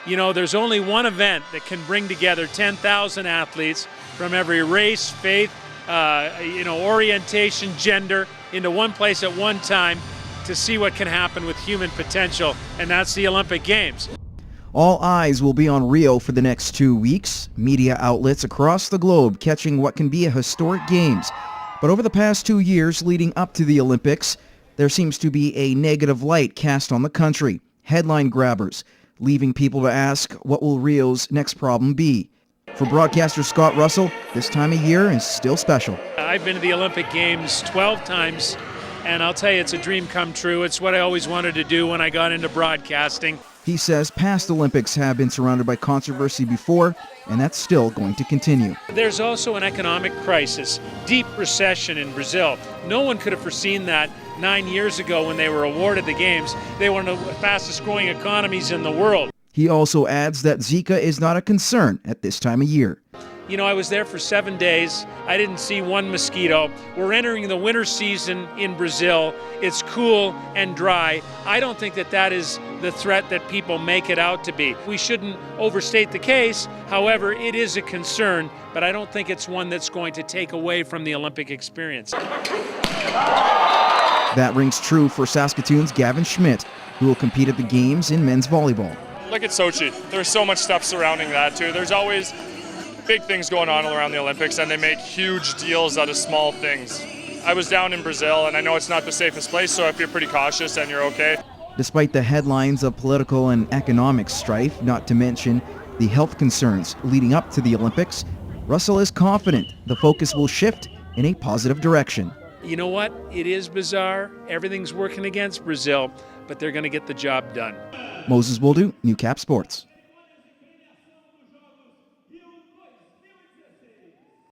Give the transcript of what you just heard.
You know, there's only one event that can bring together 10,000 athletes from every race, faith, orientation, gender, into one place at one time to see what can happen with human potential, and that's the Olympic Games. All eyes will be on Rio for the next 2 weeks. Media outlets across the globe catching what can be a historic Games. But over the past 2 years leading up to the Olympics, there seems to be a negative light cast on the country. Headline grabbers, leaving people to ask, what will Rio's next problem be? For broadcaster Scott Russell, this time of year is still special. I've been to the Olympic Games 12 times, and I'll tell you, it's a dream come true. It's what I always wanted to do when I got into broadcasting. He says past Olympics have been surrounded by controversy before, and that's still going to continue. There's also an economic crisis, deep recession in Brazil. No one could have foreseen that 9 years ago when they were awarded the Games. They were one of the fastest growing economies in the world. He also adds that Zika is not a concern at this time of year. You know, I was there for 7 days. I didn't see one mosquito. We're entering the winter season in Brazil. It's cool and dry. I don't think that is the threat that people make it out to be. We shouldn't overstate the case. However, it is a concern, but I don't think it's one that's going to take away from the Olympic experience. That rings true for Saskatoon's Gavin Schmidt, who will compete at the Games in men's volleyball. Look at Sochi. There's so much stuff surrounding that too. There's always big things going on around the Olympics, and they make huge deals out of small things. I was down in Brazil, and I know it's not the safest place, so if you're pretty cautious, then you're okay. Despite the headlines of political and economic strife, not to mention the health concerns leading up to the Olympics, Russell is confident the focus will shift in a positive direction. You know what? It is bizarre. Everything's working against Brazil, but they're going to get the job done. Moses Wildu, New Cap Sports.